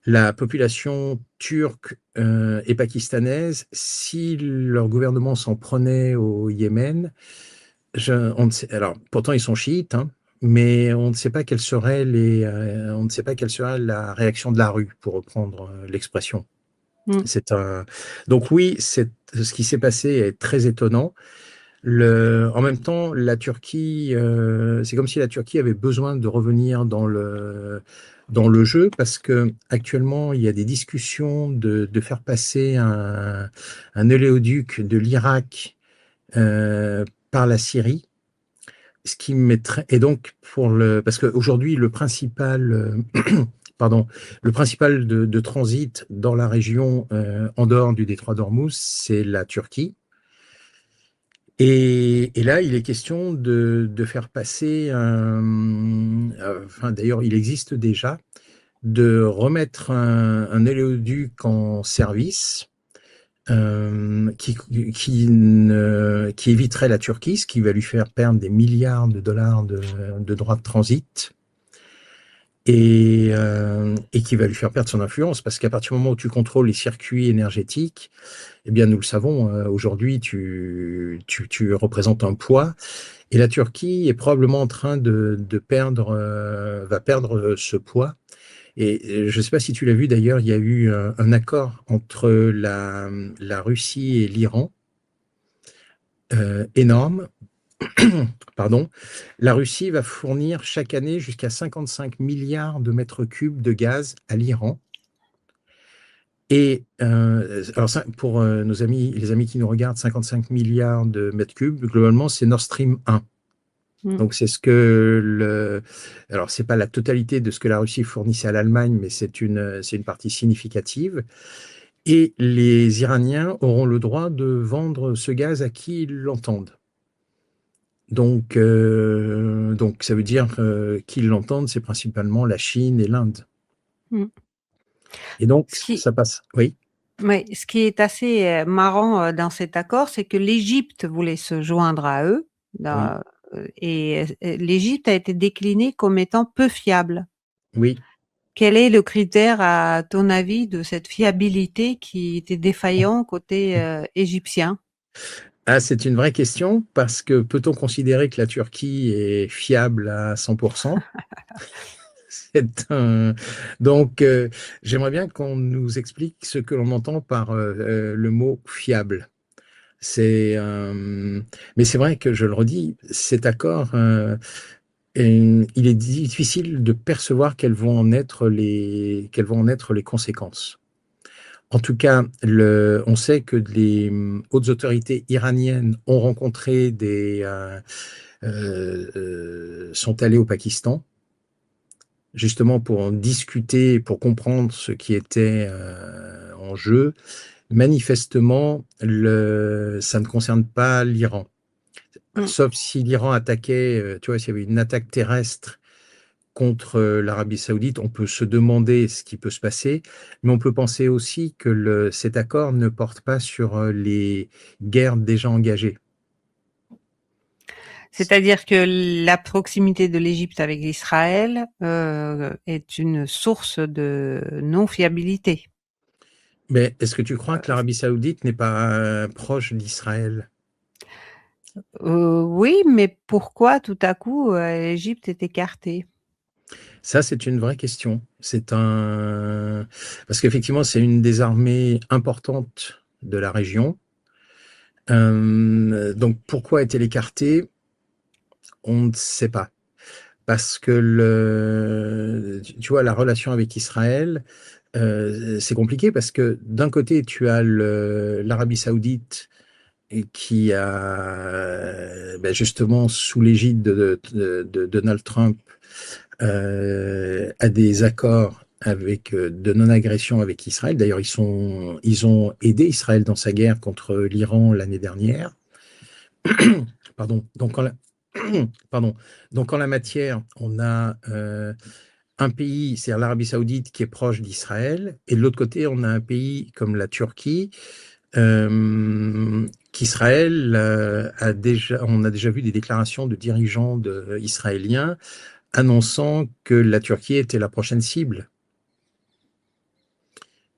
S2: la population turque et pakistanaise, si leur gouvernement s'en prenait au Yémen, on ne sait, alors pourtant ils sont chiites, hein, mais on ne sait pas on ne sait pas quelle serait la réaction de la rue, pour reprendre l'expression.
S1: mm.
S2: C'est un, donc oui, ce qui s'est passé est très étonnant. En même temps, la Turquie, c'est comme si la Turquie avait besoin de revenir dans le jeu, parce que actuellement il y a des discussions de faire passer un oléoduc de l'Irak par la Syrie, ce qui mettrait, et donc parce qu'aujourd'hui le principal pardon, le principal de transit dans la région en dehors du détroit d'Ormuz, c'est la Turquie. Et là, il est question de faire passer enfin d'ailleurs, il existe déjà, de remettre un oléoduc en service qui éviterait la Turquie, ce qui va lui faire perdre des milliards de dollars de droits de transit, et qui va lui faire perdre son influence, parce qu'à partir du moment où tu contrôles les circuits énergétiques, eh bien, nous le savons, aujourd'hui, tu représentes un poids, et la Turquie est probablement en train de perdre, va perdre ce poids. Et je ne sais pas si tu l'as vu d'ailleurs, il y a eu un accord entre la Russie et l'Iran, énorme. Pardon. La Russie va fournir chaque année jusqu'à 55 milliards de mètres cubes de gaz à l'Iran. Et alors ça, pour nos amis, les amis qui nous regardent, 55 milliards de mètres cubes, globalement, c'est Nord Stream 1.
S1: Mm.
S2: Donc alors c'est pas la totalité de ce que la Russie fournissait à l'Allemagne, mais c'est une partie significative. Et les Iraniens auront le droit de vendre ce gaz à qui ils l'entendent. Donc ça veut dire qu'ils l'entendent, c'est principalement la Chine et l'Inde.
S1: Mm.
S2: Et donc
S1: Ce qui,
S2: ça passe. Oui,
S1: ouais, ce qui est assez marrant dans cet accord, c'est que l'Égypte voulait se joindre à eux,
S2: oui,
S1: et l'Égypte a été déclinée comme étant peu fiable.
S2: oui.
S1: Quel est le critère, à ton avis, de cette fiabilité qui était défaillant côté égyptien?
S2: Ah, c'est une vraie question, parce que peut-on considérer que la Turquie est fiable à 100%? C'est un... Donc, j'aimerais bien qu'on nous explique ce que l'on entend par le mot fiable. C'est, mais c'est vrai que je le redis, cet accord, il est difficile de percevoir quelles vont en être les conséquences. En tout cas, on sait que les hautes autorités iraniennes ont rencontré sont allées au Pakistan, justement pour en discuter, pour comprendre ce qui était en jeu. Manifestement, ça ne concerne pas l'Iran.
S1: Mm.
S2: Sauf si l'Iran attaquait, tu vois, s'il y avait une attaque terrestre contre l'Arabie Saoudite, on peut se demander ce qui peut se passer, mais on peut penser aussi que cet accord ne porte pas sur les guerres déjà engagées.
S1: C'est-à-dire que la proximité de l'Égypte avec Israël est une source de non-fiabilité.
S2: Mais est-ce que tu crois que l'Arabie Saoudite n'est pas proche d'Israël?
S1: Oui, mais pourquoi tout à coup l'Égypte est écartée?
S2: Ça, c'est une vraie question. Parce qu'effectivement, c'est une des armées importantes de la région. Donc, pourquoi est-elle écartée? On ne sait pas. parce que tu vois, la relation avec Israël, c'est compliqué parce que d'un côté, tu as l'Arabie Saoudite et qui a, ben justement, sous l'égide de Donald Trump, a des accords de non-agression avec Israël. D'ailleurs, ils ont aidé Israël dans sa guerre contre l'Iran l'année dernière. Pardon. Pardon. Donc, en la matière, on a un pays, c'est l'Arabie Saoudite, qui est proche d'Israël, et de l'autre côté, on a un pays comme la Turquie, qu'Israël on a déjà vu des déclarations de dirigeants israéliens annonçant que la Turquie était la prochaine cible.
S1: Ouais.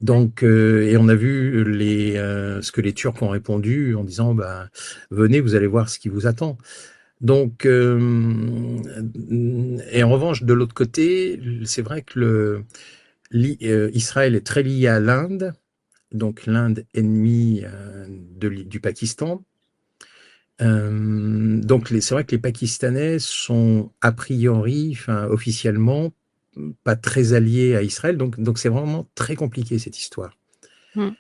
S2: Donc, et on a vu ce que les Turcs ont répondu en disant, bah, venez, vous allez voir ce qui vous attend. Donc, et en revanche, de l'autre côté, c'est vrai que Israël est très lié à l'Inde, donc l'Inde ennemie du Pakistan. Donc, c'est vrai que les Pakistanais sont a priori, enfin officiellement, pas très alliés à Israël. Donc c'est vraiment très compliqué cette histoire.
S1: Mm.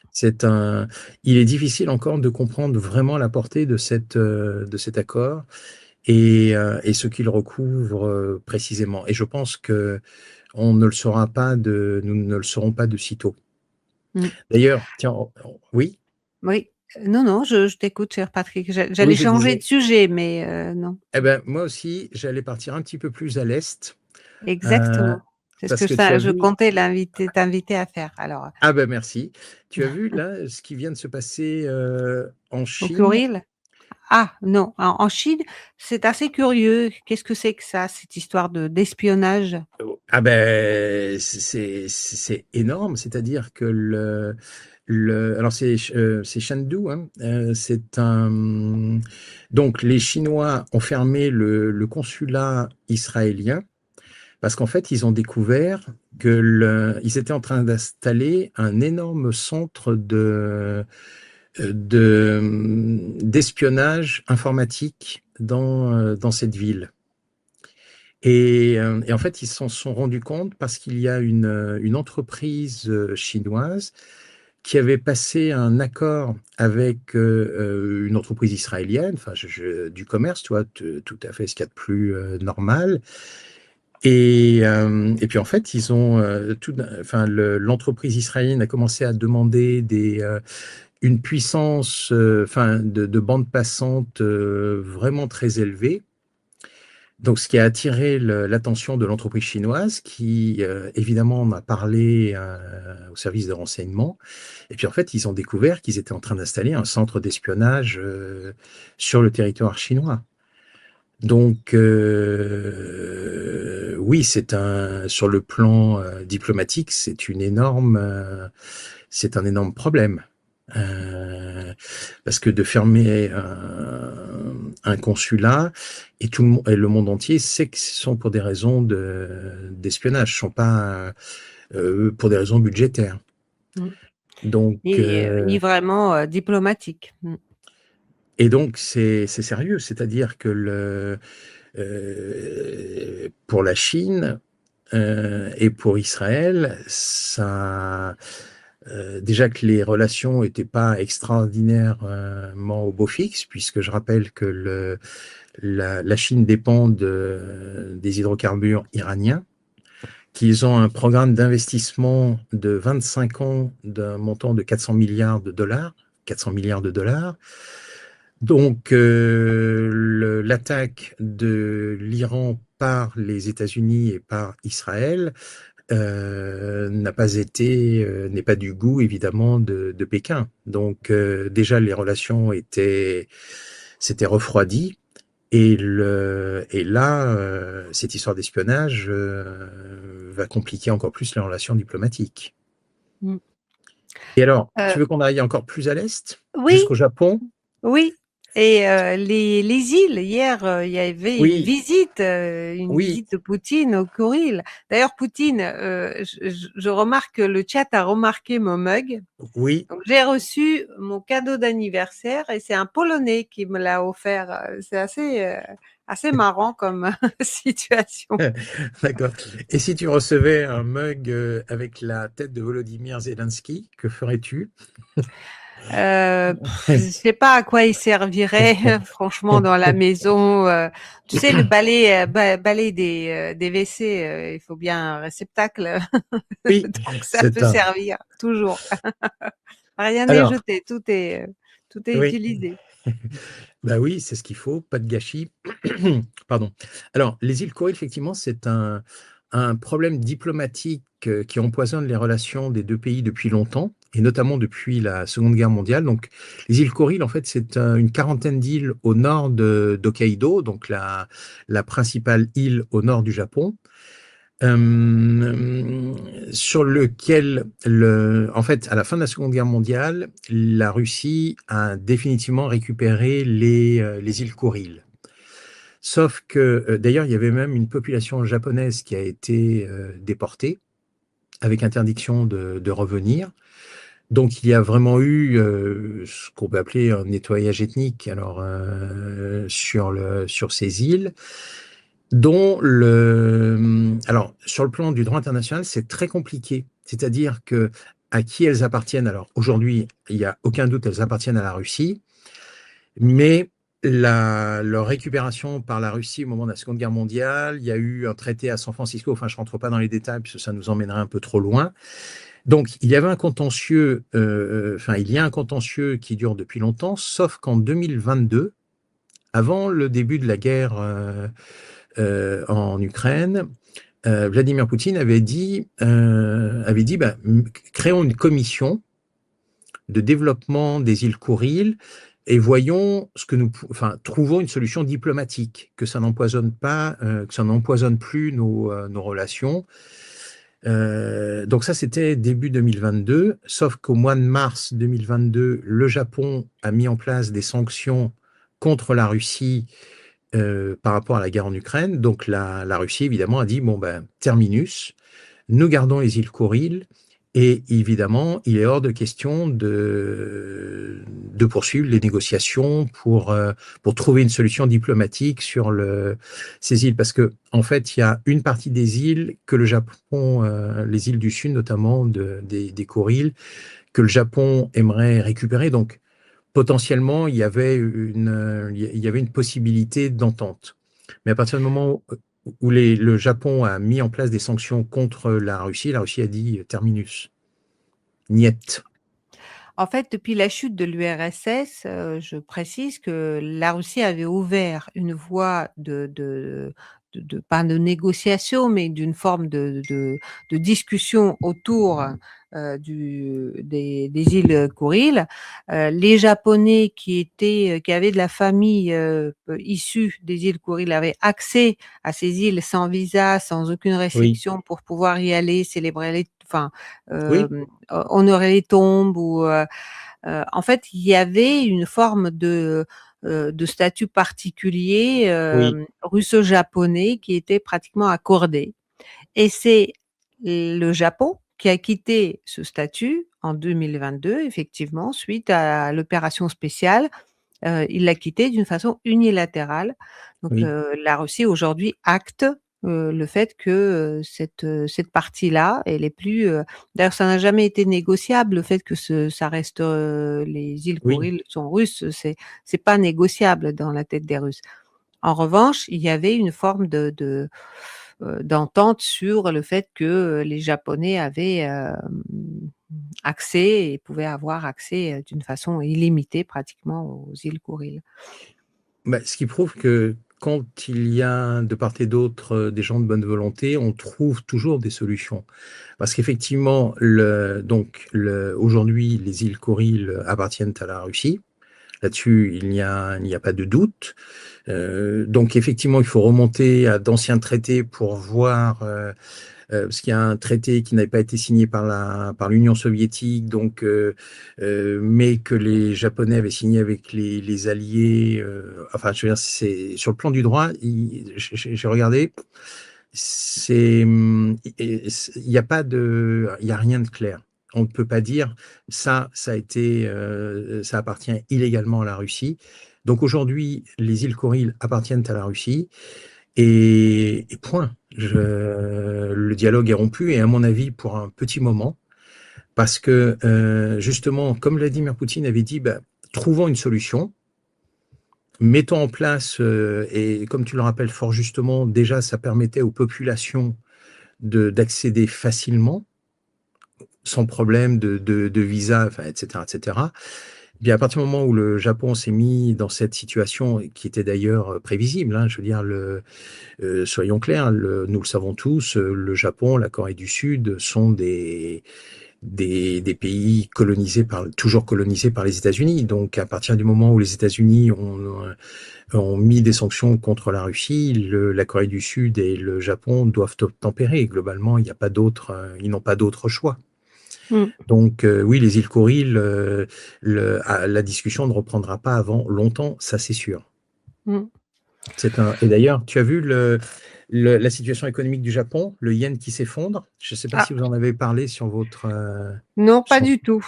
S2: Il est difficile encore de comprendre vraiment la portée de cet accord et ce qu'il recouvre précisément. Et je pense que nous ne le saurons pas de sitôt.
S1: Mm.
S2: D'ailleurs, tiens, oui,
S1: Oui. Non, non, je t'écoute, cher Patrick.
S2: oui,
S1: J'allais
S2: je
S1: changer de
S2: disais.
S1: sujet, mais non.
S2: Eh ben, moi aussi, j'allais partir un petit peu plus à l'est, euh,
S1: Exactement. C'est ce
S2: parce
S1: que
S2: que tu as
S1: je
S2: vu.
S1: comptais t'inviter à faire. Alors,
S2: Ah ben merci. Tu as vu là ce qui vient de se passer en
S1: au
S2: Chine?
S1: Kuril? Ah non, en Chine, c'est assez curieux. Qu'est-ce que c'est que ça, cette histoire d'espionnage?
S2: Ah ben c'est énorme. C'est-à-dire que alors c'est Chengdu, hein, donc les Chinois ont fermé le consulat israélien parce qu'en fait ils ont découvert que ils étaient en train d'installer un énorme centre d'espionnage informatique dans cette ville. Et en fait, ils s'en sont rendus compte parce qu'il y a une entreprise chinoise qui avait passé un accord avec une entreprise israélienne, enfin du commerce, tu vois, tout à fait ce qu'il y a de plus normal. Et puis en fait, ils ont enfin l'entreprise israélienne a commencé à demander une puissance, enfin de bande passante vraiment très élevée. Donc, ce qui a attiré l'attention de l'entreprise chinoise, qui évidemment en a parlé au service de renseignement. Et puis en fait, ils ont découvert qu'ils étaient en train d'installer un centre d'espionnage sur le territoire chinois. Donc, oui, sur le plan diplomatique, c'est un énorme problème. Parce que de fermer un consulat et et le monde entier sait que ce sont pour des raisons d'espionnage, ce ne sont pas pour des raisons budgétaires.
S1: Mm.
S2: Donc,
S1: Ni vraiment diplomatique. Mm.
S2: et donc c'est sérieux, c'est-à-dire que pour la Chine et pour Israël, déjà que les relations n'étaient pas extraordinairement au beau fixe, puisque je rappelle que la Chine dépend des hydrocarbures iraniens, qu'ils ont un programme d'investissement de 25 ans d'un montant de 400 milliards de dollars. 400 milliards de dollars. Donc, l'attaque de l'Iran par les États-Unis et par Israël n'est pas du goût évidemment de Pékin. Donc déjà les relations s'étaient refroidies et là cette histoire d'espionnage va compliquer encore plus les relations diplomatiques.
S1: Mm.
S2: Et alors, tu
S1: Euh,
S2: veux qu'on aille encore plus à l'est,
S1: oui,
S2: jusqu'au Japon?
S1: oui. Et les îles, hier, il y avait
S2: Oui,
S1: une
S2: oui,
S1: visite de Poutine au Kuril. D'ailleurs, Poutine, je remarque que le chat a remarqué mon mug.
S2: oui.
S1: Donc, j'ai reçu mon cadeau d'anniversaire et c'est un Polonais qui me l'a offert. C'est assez assez marrant comme situation.
S2: D'accord. Et si tu recevais un mug avec la tête de Volodymyr Zelensky, que ferais-tu?
S1: Je sais pas à quoi il servirait, franchement, dans la maison. Tu sais, le balai, balai des WC, il faut bien un réceptacle,
S2: Oui,
S1: donc ça
S2: c'est
S1: peut
S2: un.
S1: servir toujours. Rien n'est
S2: Alors,
S1: jeté, tout est
S2: oui.
S1: utilisé.
S2: Bah oui, c'est ce qu'il faut, pas de gâchis. Pardon. Alors, les îles Kuriles, effectivement, c'est un problème diplomatique qui empoisonne les relations des deux pays depuis longtemps, et notamment depuis la Seconde Guerre mondiale. Donc, les îles Kuriles, en fait, c'est une quarantaine d'îles au nord d'Hokkaido, donc la principale île au nord du Japon, sur lequel, en fait, à la fin de la Seconde Guerre mondiale, la Russie a définitivement récupéré les îles Kuriles. Sauf que, d'ailleurs, il y avait même une population japonaise qui a été déportée, avec interdiction de revenir. Donc, il y a vraiment eu ce qu'on peut appeler un nettoyage ethnique alors, sur ces îles dont alors, sur le plan du droit international, c'est très compliqué. C'est-à-dire que à qui elles appartiennent, alors aujourd'hui, il n'y a aucun doute, elles appartiennent à la Russie, mais leur récupération par la Russie au moment de la Seconde Guerre mondiale, il y a eu un traité à San Francisco, enfin je ne rentre pas dans les détails puisque ça nous emmènerait un peu trop loin. Donc il y avait un contentieux, enfin il y a un contentieux qui dure depuis longtemps, sauf qu'en 2022, avant le début de la guerre en Ukraine, Vladimir Poutine avait dit bah, créons une commission de développement des îles Kuriles et voyons ce que enfin, trouvons une solution diplomatique, que ça n'empoisonne pas, que ça n'empoisonne plus nos relations. Donc ça, c'était début 2022, sauf qu'au mois de mars 2022, le Japon a mis en place des sanctions contre la Russie par rapport à la guerre en Ukraine. Donc la Russie, évidemment, a dit, bon, ben, terminus, nous gardons les îles Kuriles, et évidemment, il est hors de question de poursuivre les négociations pour trouver une solution diplomatique sur ces îles. Parce que, en fait, il y a une partie des îles que le Japon, les îles du Sud notamment, des Kuriles, que le Japon aimerait récupérer. Donc, potentiellement, il y avait une possibilité d'entente. Mais à partir du moment où le Japon a mis en place des sanctions contre la Russie a dit terminus. Niet.
S1: En fait, depuis la chute de l'URSS, je précise que la Russie avait ouvert une voie de pas de négociation, mais d'une forme de discussion autour, des îles Kuriles. Les Japonais qui avaient de la famille, issue des îles Kuriles avaient accès à ces îles sans visa, sans aucune
S2: Oui,
S1: restriction pour pouvoir y aller célébrer
S2: oui,
S1: honorer les tombes ou en fait, il y avait une forme de statut particulier,
S2: oui,
S1: russo-japonais qui était pratiquement accordé et c'est le Japon qui a quitté ce statut en 2022 effectivement suite à l'opération spéciale. Il l'a quitté d'une façon unilatérale. Donc,
S2: oui,
S1: la Russie aujourd'hui acte, le fait que, cette partie-là, elle est plus, d'ailleurs ça n'a jamais été négociable le fait que ça reste, les îles
S2: oui.
S1: Kuriles sont russes, c'est pas négociable dans la tête des Russes. En revanche, il y avait une forme d'entente sur le fait que, les Japonais avaient, accès et pouvaient avoir accès, d'une façon illimitée pratiquement aux îles Kuriles.
S2: Bah, ce qui prouve que quand il y a de part et d'autre des gens de bonne volonté, on trouve toujours des solutions. Parce qu'effectivement, aujourd'hui, les îles Kuriles appartiennent à la Russie. Là-dessus, il n'y a pas de doute. Donc effectivement, il faut remonter à d'anciens traités pour voir, parce qu'il y a un traité qui n'avait pas été signé par l'Union soviétique, donc, mais que les Japonais avaient signé avec les Alliés. Enfin, je veux dire, c'est sur le plan du droit, j'ai regardé, il n'y a pas il y a rien de clair. On ne peut pas dire ça a été, ça appartient illégalement à la Russie. Donc aujourd'hui, les îles Kuriles appartiennent à la Russie et point. Le dialogue est rompu et à mon avis pour un petit moment parce que justement, comme Vladimir Poutine avait dit, bah, trouvons une solution, mettons en place, et comme tu le rappelles fort justement, déjà ça permettait aux populations d'accéder facilement, sans problème de visa, enfin, etc., etc. Bien, à partir du moment où le Japon s'est mis dans cette situation, qui était d'ailleurs prévisible, hein, je veux dire, soyons clairs, nous le savons tous, le Japon, la Corée du Sud sont des pays toujours colonisés par les États-Unis. Donc, à partir du moment où les États-Unis ont mis des sanctions contre la Russie, la Corée du Sud et le Japon doivent tempérer. Globalement, il n'y a pas d'autre, ils n'ont pas d'autre choix.
S1: Mmh.
S2: Donc oui, les îles Kuriles, la discussion ne reprendra pas avant longtemps, ça c'est sûr.
S1: Mmh.
S2: Et d'ailleurs, tu as vu la situation économique du Japon, le yen qui s'effondre. Je ne sais pas
S1: Ah,
S2: si vous en avez parlé sur votre...
S1: non, pas
S2: sur-
S1: du tout,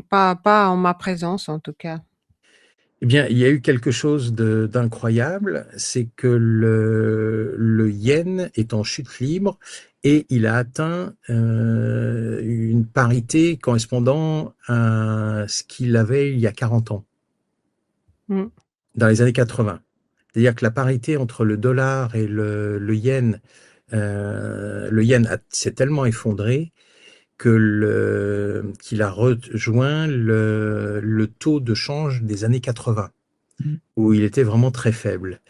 S1: pas en ma présence en tout cas.
S2: Eh bien, il y a eu quelque chose d'incroyable, c'est que le yen est en chute libre et il a atteint une parité correspondant à ce qu'il avait il y a 40 ans,
S1: Mmh.
S2: dans les années 80. C'est-à-dire que la parité entre le dollar et le yen s'est tellement effondré qu'il a rejoint le taux de change des années 80, où il était vraiment très faible.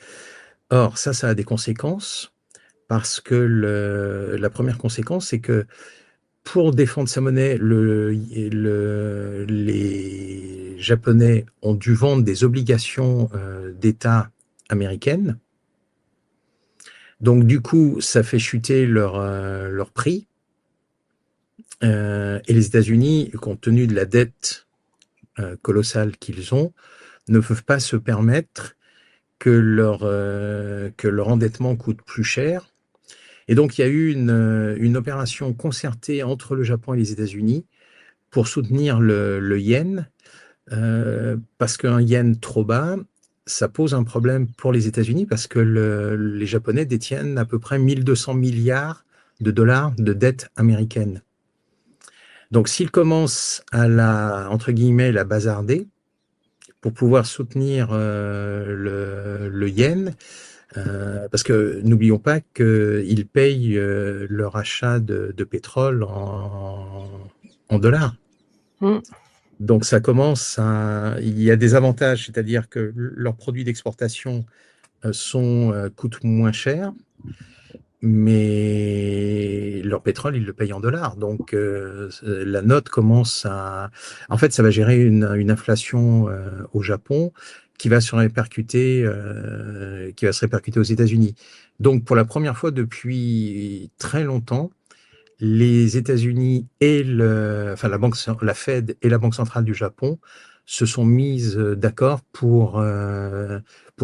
S2: Or, ça a des conséquences, parce que la première conséquence, c'est que pour défendre sa monnaie, les Japonais ont dû vendre des obligations d'État américaines. Donc, du coup, ça fait chuter leur prix. Et les États-Unis, compte tenu de la dette colossale qu'ils ont, ne peuvent pas se permettre que leur endettement coûte plus cher. Et donc, il y a eu une opération concertée entre le Japon et les États-Unis pour soutenir le yen, parce qu'un yen trop bas, ça pose un problème pour les États-Unis, parce que les Japonais détiennent à peu près 1200 milliards de dollars de dette américaine. Donc, s'ils commencent à entre guillemets, la bazarder pour pouvoir soutenir le yen, parce que n'oublions pas qu'ils payent leur achat de pétrole en dollars.
S1: Mmh.
S2: Donc ça commence il y a des avantages, c'est-à-dire que leurs produits d'exportation coûtent moins cher, mais leur pétrole, ils le payent en dollars. Donc la note commence En fait, ça va gérer une inflation au Japon qui va se répercuter, aux États-Unis. Donc pour la première fois depuis très longtemps, les États-Unis et enfin la Fed et la Banque centrale du Japon se sont mises d'accord pour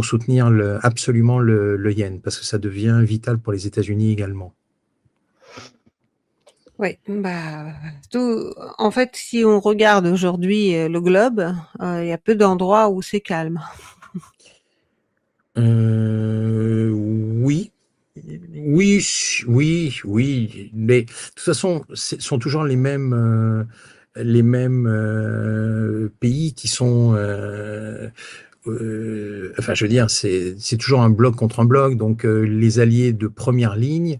S2: soutenir absolument le yen, parce que ça devient vital pour les États-Unis également.
S1: Oui, bah, tout en fait, si on regarde aujourd'hui, le globe, il y a peu d'endroits où c'est calme.
S2: Oui, oui, oui, oui, mais de toute façon, ce sont toujours les mêmes pays qui sont, enfin, je veux dire, c'est toujours un bloc contre un bloc, donc les alliés de première ligne,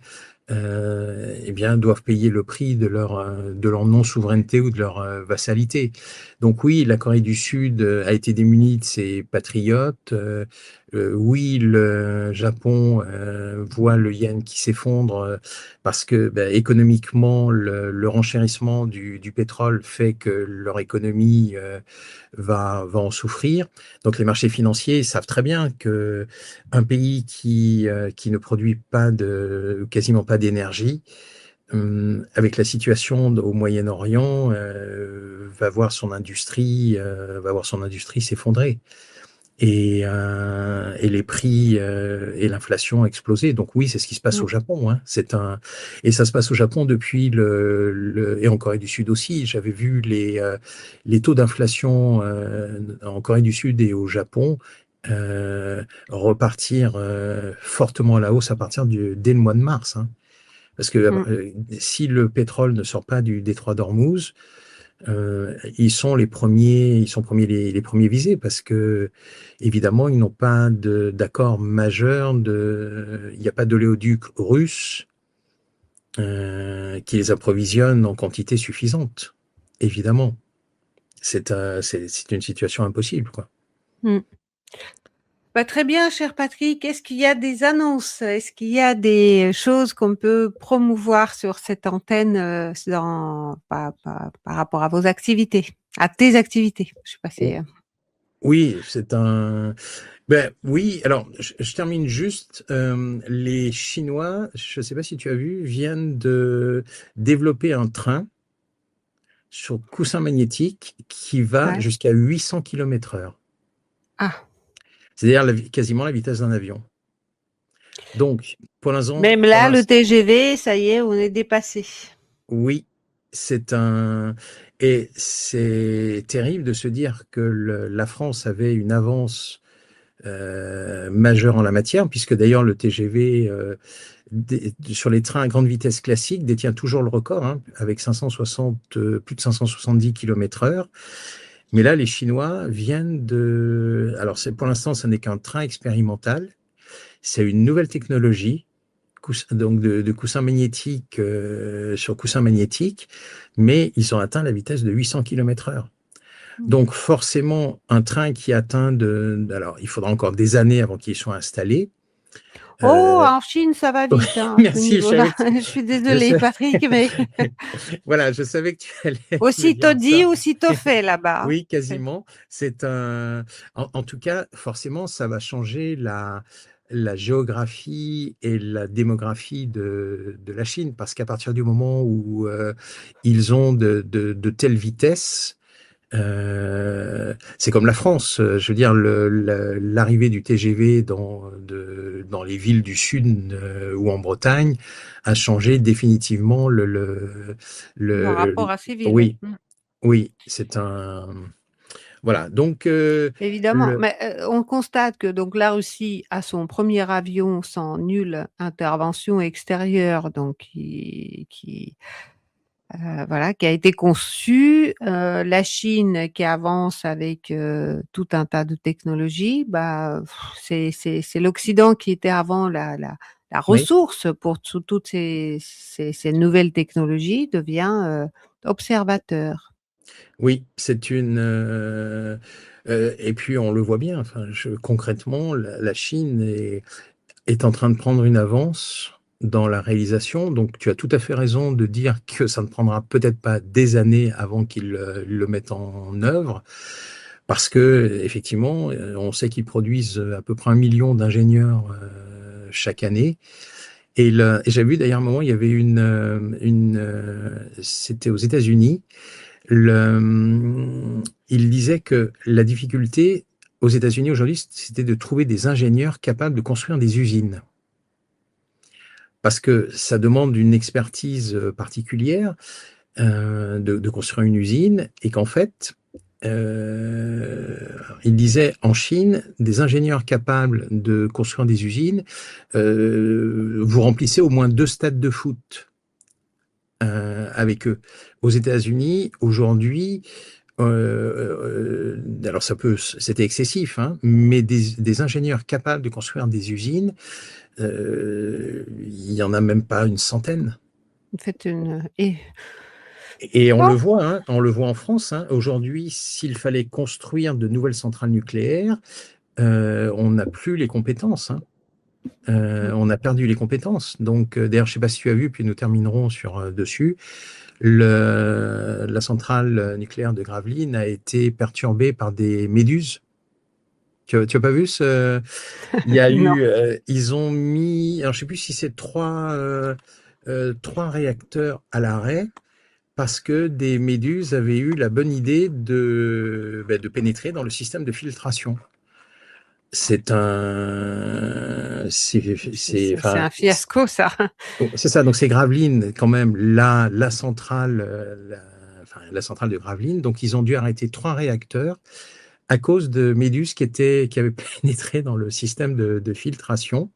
S2: eh bien, doivent payer le prix de leur non-souveraineté ou de leur vassalité. Donc oui, la Corée du Sud a été démunie de ses patriotes. Oui, le Japon voit le yen qui s'effondre, parce que économiquement, le renchérissement du pétrole fait que leur économie va en souffrir. Donc les marchés financiers savent très bien que un pays qui ne produit quasiment pas d'énergie, avec la situation au Moyen-Orient, va voir son industrie s'effondrer. Et les prix et l'inflation exploser. Donc oui, c'est ce qui se passe
S1: Mmh.
S2: au Japon, hein. Et ça se passe au Japon depuis et en Corée du Sud aussi. J'avais vu les taux d'inflation en Corée du Sud et au Japon repartir fortement à la hausse à partir dès le mois de mars, hein. Parce que si le pétrole ne sort pas du détroit d'Ormuz, ils sont les premiers, les premiers visés parce que évidemment ils n'ont pas d'accord majeur, il n'y a pas d'oléoduc russe qui les approvisionne en quantité suffisante. Évidemment, c'est une situation impossible, quoi.
S1: Mm. Bah, très bien, cher Patrick. Est-ce qu'il y a des annonces? Est-ce qu'il y a des choses qu'on peut promouvoir sur cette antenne par rapport à vos activités, à tes activités? Je sais pas si.
S2: Oui, c'est un. Ben oui, alors je termine juste. Les Chinois, je ne sais pas si tu as vu, viennent de développer un train sur coussin magnétique qui va
S1: Ouais.
S2: jusqu'à 800 km/h.
S1: Ah,
S2: C'est-à-dire quasiment la vitesse d'un avion. Donc, pour l'instant,
S1: même là, le TGV, ça y est, on est dépassé.
S2: oui, et c'est terrible de se dire que la France avait une avance majeure en la matière, puisque d'ailleurs le TGV sur les trains à grande vitesse classiques détient toujours le record, hein, avec 560, plus de 570 km/h. Mais là, les Chinois viennent de. Alors, pour l'instant, ce n'est qu'un train expérimental. C'est une nouvelle technologie, donc de coussin magnétique sur coussin magnétique, mais ils ont atteint la vitesse de 800 km/h. Donc forcément, un train qui atteint alors il faudra encore des années avant qu'il soit installé.
S1: Oh, en Chine, ça va vite, hein, à ce
S2: Merci, je
S1: niveau-là.
S2: savais que
S1: Je suis
S2: je
S1: désolée,
S2: sais-
S1: Patrick, mais
S2: voilà, je savais que tu allais me
S1: aussitôt
S2: dire
S1: dit,
S2: ça.
S1: aussitôt fait là-bas.
S2: Oui, quasiment. En tout cas, forcément, ça va changer la géographie et la démographie de la Chine, parce qu'à partir du moment où ils ont de telles vitesses, c'est comme la France. Je veux dire, l'arrivée du TGV dans les villes du Sud ou en Bretagne a changé définitivement
S1: Le
S2: le-
S1: rapport à ces villes, oui.
S2: oui, oui, c'est un. Voilà, donc
S1: Évidemment,
S2: le.
S1: mais on constate que donc la Russie a son premier avion sans nulle intervention extérieure, donc voilà, qui a été conçu. La Chine qui avance avec tout un tas de technologies. Bah, c'est l'Occident qui était avant la
S2: Oui,
S1: ressource pour toutes ces nouvelles technologies devient observateur.
S2: oui, c'est une. Et puis on le voit bien. Enfin, concrètement, la Chine est en train de prendre une avance dans la réalisation. Donc, tu as tout à fait raison de dire que ça ne prendra peut-être pas des années avant qu'ils le mettent en œuvre, parce que effectivement, on sait qu'ils produisent à peu près 1 million d'ingénieurs chaque année. Et j'ai vu d'ailleurs un moment, il y avait c'était aux États-Unis. Il disait que la difficulté aux États-Unis aujourd'hui, c'était de trouver des ingénieurs capables de construire des usines, parce que ça demande une expertise particulière de construire une usine, et qu'en fait, il disait en Chine, des ingénieurs capables de construire des usines, vous remplissez au moins 2 stades de foot avec eux. Aux États-Unis, aujourd'hui, alors c'était excessif, hein, mais des ingénieurs capables de construire des usines, il n'y en a même pas une centaine.
S1: En fait,
S2: Et on le
S1: bon,
S2: voit, hein, on le voit en France, hein. Aujourd'hui, s'il fallait construire de nouvelles centrales nucléaires, on n'a plus les compétences, hein. On a perdu les compétences. Donc, d'ailleurs, je ne sais pas si tu as vu, puis nous terminerons dessus. La centrale nucléaire de Gravelines a été perturbée par des méduses. Tu n'as pas vu ce. Il y a
S1: non.
S2: eu, ils ont mis, alors je ne sais plus si c'est trois réacteurs à l'arrêt, parce que des méduses avaient eu la bonne idée de pénétrer dans le système de filtration.
S1: C'est un fiasco, ça.
S2: C'est ça. Donc c'est Gravelines quand même la centrale, enfin, la centrale de Gravelines. Donc ils ont dû arrêter 3 réacteurs à cause de méduses qui avaient pénétré dans le système de filtration.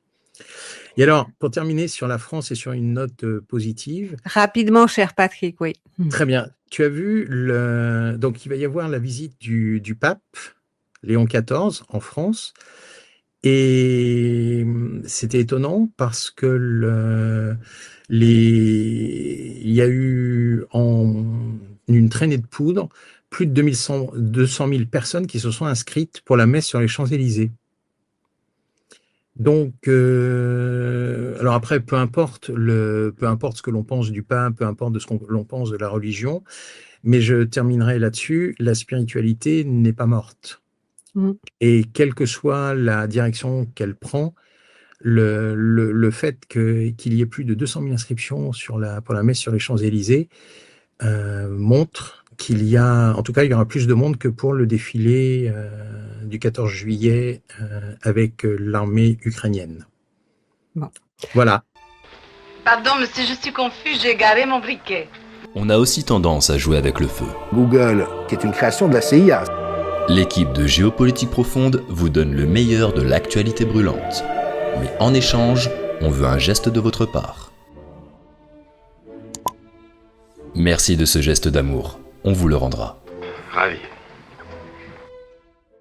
S2: Et alors, pour terminer sur la France et sur une note positive,
S1: Rapidement, cher Patrick, oui.
S2: très bien. Tu as vu donc il va y avoir la visite du pape Léon XIV en France. Et c'était étonnant parce que il y a eu en une traînée de poudre plus de 200 000 personnes qui se sont inscrites pour la messe sur les Champs-Élysées. Donc, alors après, peu importe ce que l'on pense du pape, peu importe de ce que l'on pense de la religion, mais je terminerai là-dessus, la spiritualité n'est pas morte.
S1: Mmh.
S2: Et quelle que soit la direction qu'elle prend, le fait qu'il y ait plus de 200 000 inscriptions pour la messe sur les Champs-Élysées montre qu'il y a, en tout cas, il y aura plus de monde que pour le défilé du 14 juillet avec l'armée ukrainienne.
S1: Bon.
S2: Voilà.
S3: Pardon, monsieur, je suis confus, j'ai garé mon briquet.
S4: On a aussi tendance à jouer avec le feu.
S5: Google, qui est une création de la CIA.
S4: L'équipe de Géopolitique Profonde vous donne le meilleur de l'actualité brûlante. Mais en échange, on veut un geste de votre part. Merci de ce geste d'amour, on vous le rendra.
S6: Ravi.